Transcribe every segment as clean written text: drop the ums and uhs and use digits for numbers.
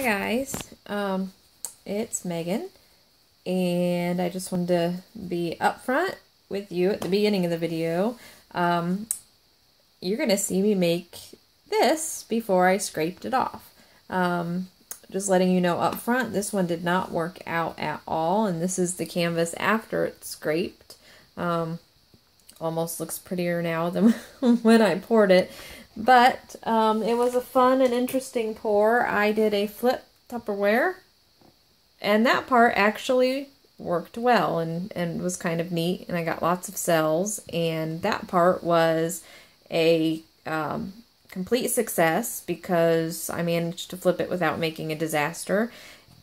guys, it's Megan, and I just wanted to be upfront with you at the beginning of the video. You're going to see me make this before I scraped it off. Just letting you know up front, this one did not work out at all, and this is the canvas after it's scraped. Almost looks prettier now than when I poured it. But it was a fun and interesting pour. I did a flip Tupperware, and that part actually worked well and was kind of neat, and I got lots of cells, and that part was a complete success because I managed to flip it without making a disaster,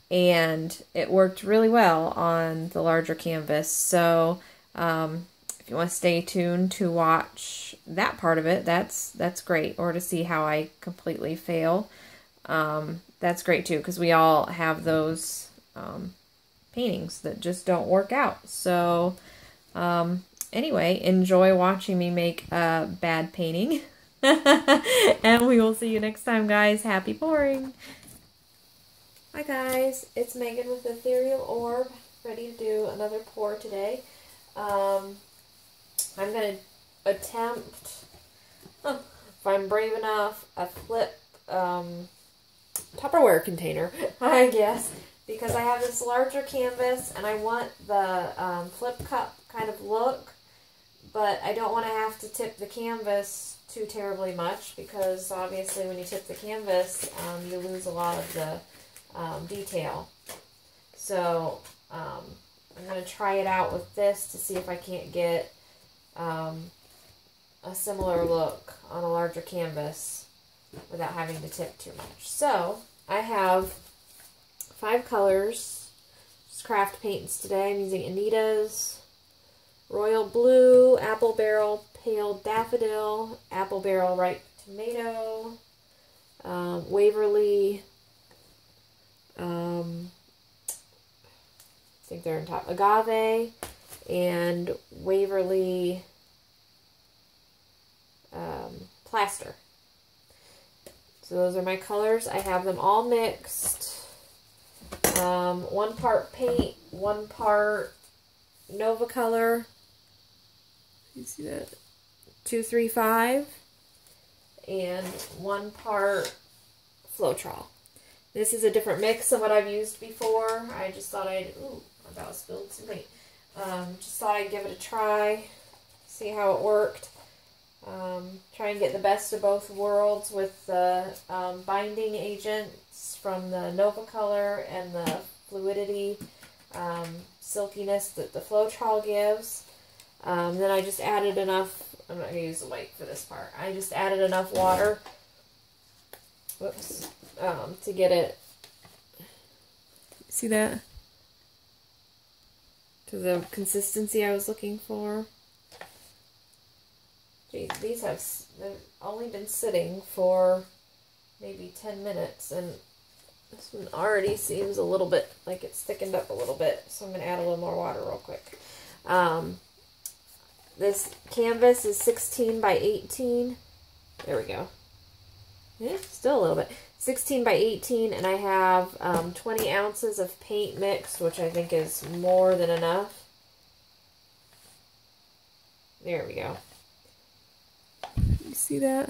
and it worked really well on the larger canvas. So if you want to stay tuned to watch that part of it, that's great, or to see how I completely fail, that's great too, because we all have those paintings that just don't work out. So anyway, enjoy watching me make a bad painting. And we will see you next time, guys. Happy pouring. Hi guys, it's Megan with Ethereal Orb, ready to do another pour today. I'm going to attempt, if I'm brave enough, a flip Tupperware container, I guess, because I have this larger canvas and I want the flip cup kind of look, but I don't want to have to tip the canvas too terribly much, because obviously when you tip the canvas, you lose a lot of the detail. So I'm going to try it out with this to see if I can't get a similar look on a larger canvas without having to tip too much. So I have 5 colors, just craft paints today. I'm using Anita's Royal Blue, Apple Barrel Pale Daffodil, Apple Barrel Ripe Tomato, Waverly, I think they're on top, Agave, and Waverly Plaster. So those are my colors. I have them all mixed. 1 part paint, 1 part Nova color. You see that? 235, and 1 part Floetrol. This is a different mix than what I've used before. I just thought I'd, ooh, I about spilled some paint. Just thought I'd give it a try, see how it worked. Try and get the best of both worlds with the binding agents from the Nova color and the fluidity, silkiness that the Floetrol gives. Then I just added enough, I'm not going to use the white for this part, I just added enough water, whoops, to get it, see that, to the consistency I was looking for. Geez, these have, they've only been sitting for maybe 10 minutes, and this one already seems a little bit like it's thickened up a little bit, so I'm going to add a little more water real quick. This canvas is 16 by 18. There we go. Yeah, still a little bit. 16 by 18, and I have 20 ounces of paint mixed, which I think is more than enough. There we go. You see that?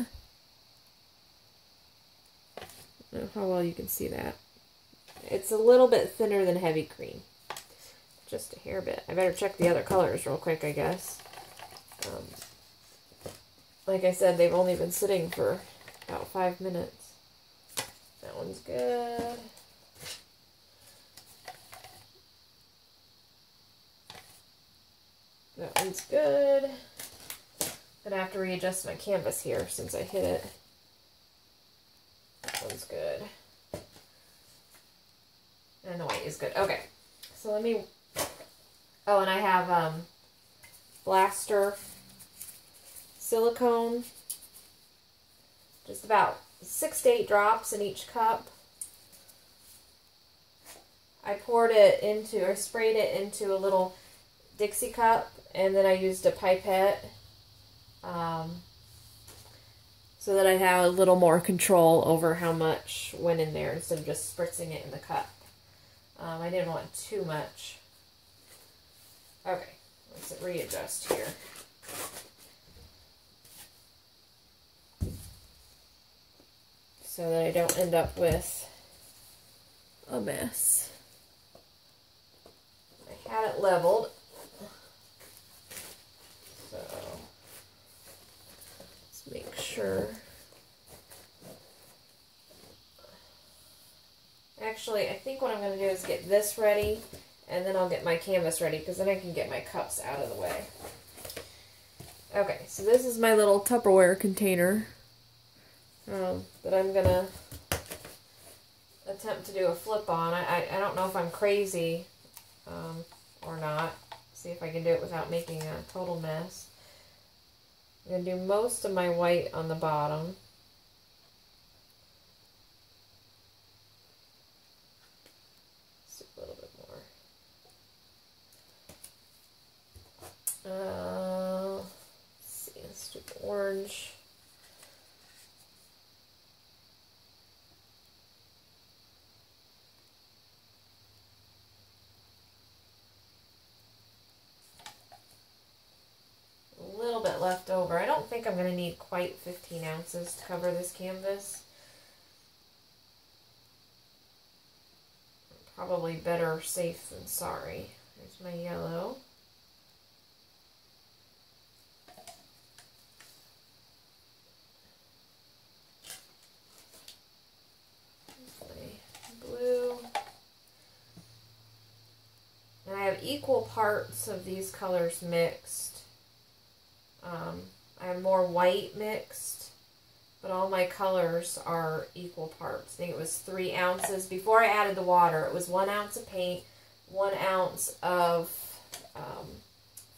I don't know how well you can see that. It's a little bit thinner than heavy cream. Just a hair bit. I better check the other colors real quick, I guess. Like I said, they've only been sitting for about 5 minutes. That one's good. That one's good. Gonna have to readjust my canvas here since I hit it. That one's good. And the white is good. Okay, so let me, oh, and I have Plaster silicone, just about 6 to 8 drops in each cup. I poured it into, or sprayed it into a little Dixie cup, and then I used a pipette so that I have a little more control over how much went in there instead of just spritzing it in the cup. I didn't want too much. Okay, let's readjust here. So that I don't end up with a mess. I had it leveled. So let's make sure. Actually, I think what I'm going to do is get this ready, and then I'll get my canvas ready, because then I can get my cups out of the way. Okay, so this is my little Tupperware container that I'm going to attempt to do a flip on. I don't know if I'm crazy or not. See if I can do it without making a total mess. I'm going to do most of my white on the bottom. Just a little bit more. Let's see, let's do the orange. Left over. I don't think I'm going to need quite 15 ounces to cover this canvas. Probably better safe than sorry. There's my yellow. There's my blue. And I have equal parts of these colors mixed. I have more white mixed, but all my colors are equal parts. I think it was 3 ounces. Before I added the water, it was 1 ounce of paint, 1 ounce of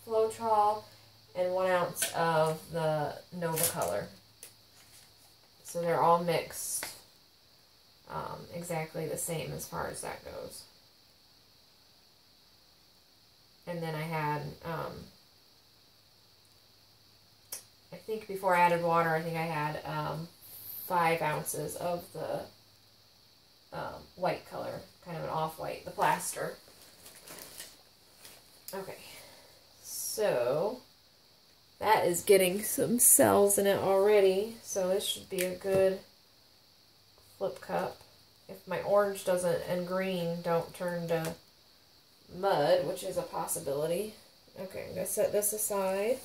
Floetrol, and 1 ounce of the Nova color. So they're all mixed exactly the same as far as that goes. And then I had... I think before I added water, I think I had 5 ounces of the white color, kind of an off-white, the Plaster. Okay, so that is getting some cells in it already, so this should be a good flip cup. If my orange doesn't and green don't turn to mud, which is a possibility. Okay, I'm going to set this aside.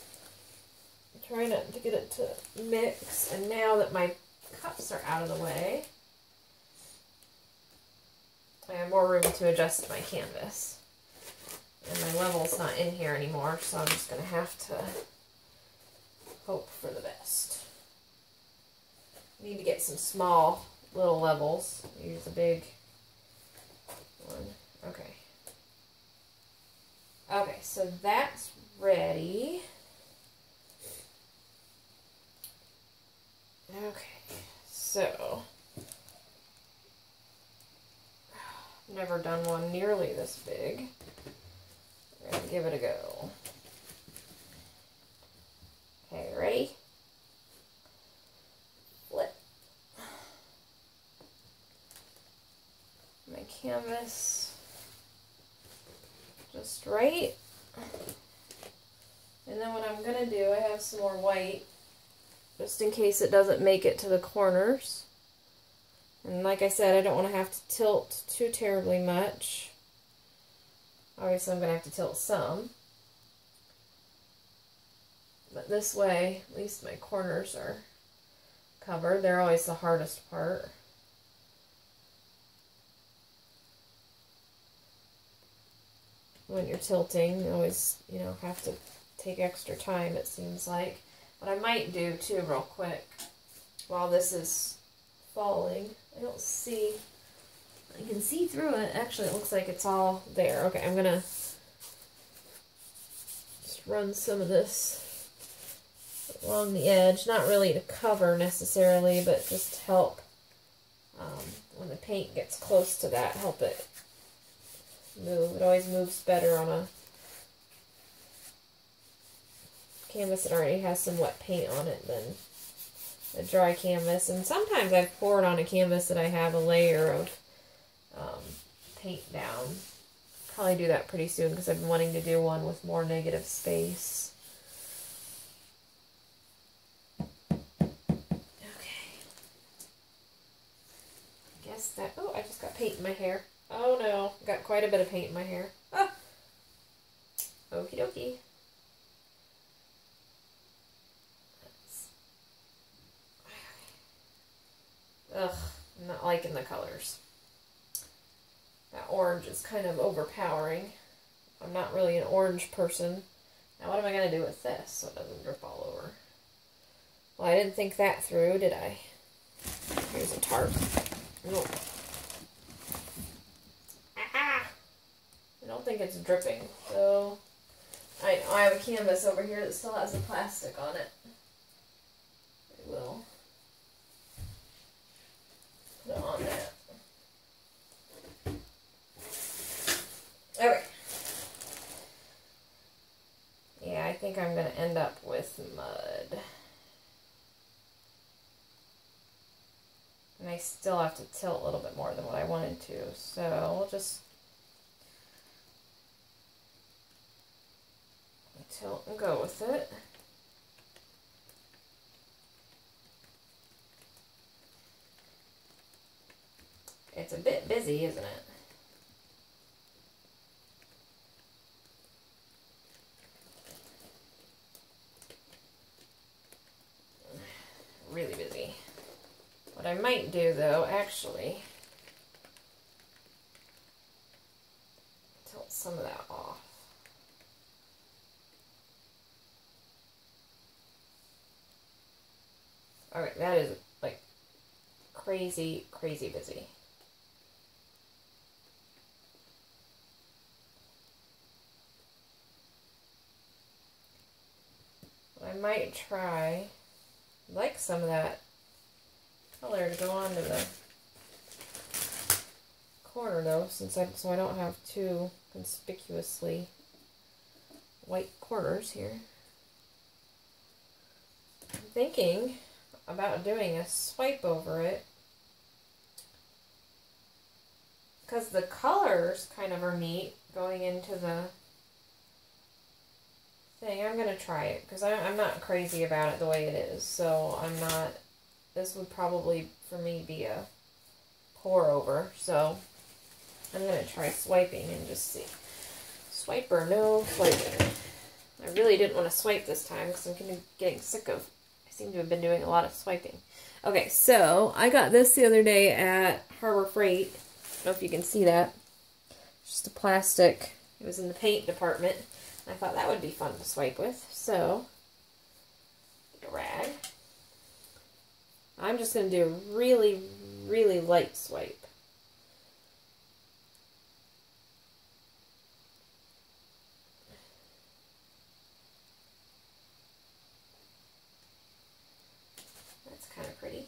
Try not to get it to mix, and now that my cups are out of the way, I have more room to adjust my canvas. And my level's not in here anymore, so I'm just going to have to hope for the best. I need to get some small little levels. Use a big one. Okay. Okay, so that's ready. Okay, so, never done one nearly this big. We're going to give it a go. Okay, ready? Flip. My canvas just right. And then what I'm going to do, I have some more white, just in case it doesn't make it to the corners. And like I said, I don't want to have to tilt too terribly much. Obviously, I'm going to have to tilt some. But this way, at least my corners are covered. They're always the hardest part. When you're tilting, you always, have to take extra time, it seems like. What I might do, too, real quick, while this is falling, I don't see, I can see through it. Actually, it looks like it's all there. Okay, I'm going to just run some of this along the edge. Not really to cover, necessarily, but just to help, when the paint gets close to that, help it move. It always moves better on a canvas that already has some wet paint on it than a dry canvas, and sometimes I've poured on a canvas that I have a layer of paint down. Probably do that pretty soon because I've been wanting to do one with more negative space. Oh, I just got paint in my hair. Oh no, got quite a bit of paint in my hair. Ah. Okie dokie. Ugh, I'm not liking the colors. That orange is kind of overpowering. I'm not really an orange person. Now what am I going to do with this so it doesn't drip all over? Well, I didn't think that through, did I? Here's a tarp. Oh. Ah! I don't think it's dripping, so I have a canvas over here that still has the plastic on it. I will put it on that. Okay. Yeah, I think I'm going to end up with mud. And I still have to tilt a little bit more than what I wanted to, so we'll just tilt and go with it. It's a bit busy, isn't it? Really busy. What I might do, though, actually, tilt some of that off. Alright, that is, like, crazy, crazy busy. I might try, like some of that color to go on to the corner though, so I don't have too conspicuously white corners here. I'm thinking about doing a swipe over it because the colors kind of are neat going into the thing. I'm going to try it because I'm not crazy about it the way it is, so I'm not. This would probably, for me, be a pour over, so I'm going to try swiping and just see. Swipe or no swiping. I really didn't want to swipe this time because I'm getting sick of, I seem to have been doing a lot of swiping. Okay, so I got this the other day at Harbor Freight. I don't know if you can see that. Just a plastic. It was in the paint department. I thought that would be fun to swipe with, so get a rag. I'm just going to do a really, really light swipe. That's kind of pretty.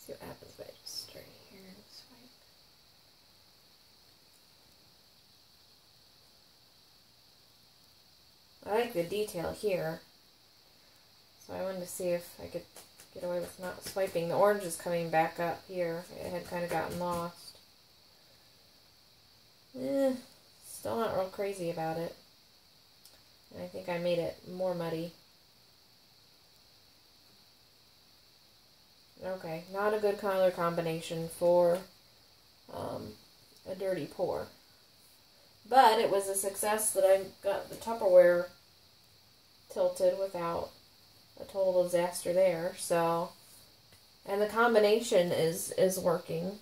See what happens if I just start here and swipe. I like the detail here, so I wanted to see if I could get away with not swiping. The orange is coming back up here. It had kind of gotten lost. Still not real crazy about it. And I think I made it more muddy. Okay, not a good color combination for a dirty pour. But it was a success that I got the Tupperware tilted without a total disaster there. So, and the combination is working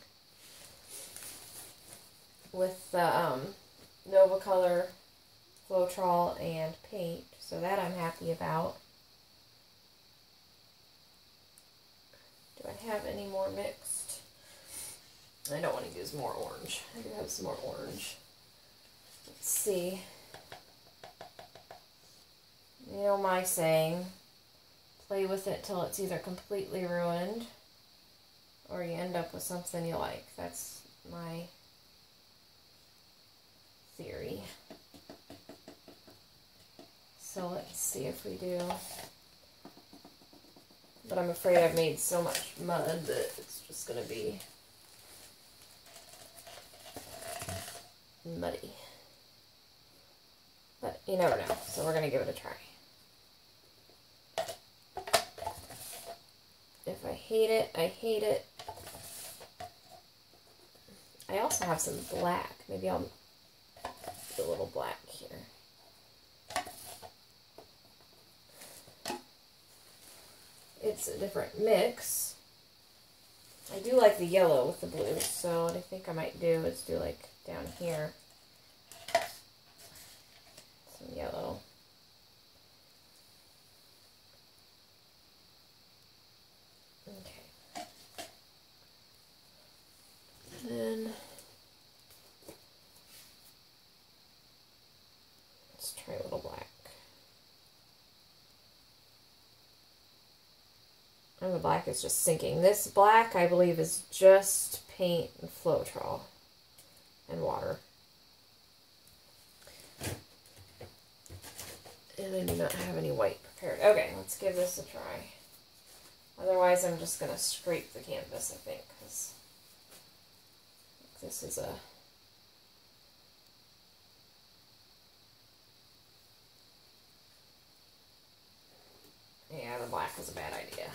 with the Nova Color, Floetrol, and paint. So that I'm happy about. Do I have any more mixed? I don't want to use more orange. I do have some more orange. Let's see. You know my saying, play with it till it's either completely ruined or you end up with something you like. That's my theory. So let's see if we do. But I'm afraid I've made so much mud that it's just going to be muddy. But you never know, so we're going to give it a try. If I hate it, I hate it. I also have some black. Maybe I'll put a little black here. It's a different mix. I do like the yellow with the blue, so what I think I might do is do like down here some yellow. Okay. And then let's try a little black. And the black is just sinking. This black, I believe, is just paint and Floetrol and water. And I do not have any white prepared. Okay, let's give this a try. Otherwise, I'm just going to scrape the canvas, I think, because this is a... Yeah, the black was a bad idea.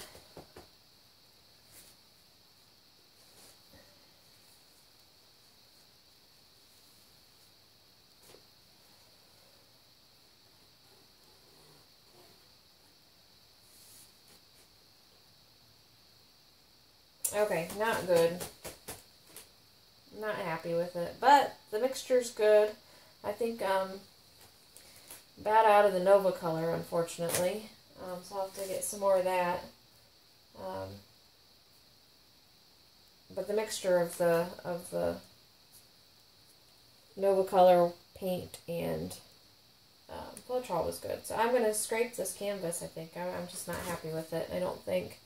Okay, not good. Not happy with it, but the mixture's good. I think bad out of the Nova color, unfortunately. So I'll have to get some more of that. But the mixture of the Nova color paint and Floetrol was good. So I'm going to scrape this canvas, I think. I'm just not happy with it. I don't think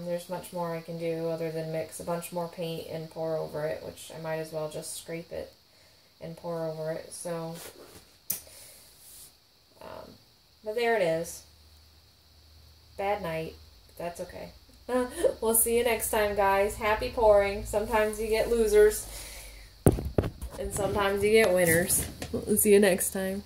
there's much more I can do other than mix a bunch more paint and pour over it, which I might as well just scrape it and pour over it. So, but there it is. Bad night. That's okay. We'll see you next time, guys. Happy pouring. Sometimes you get losers, and sometimes you get winners. We'll see you next time.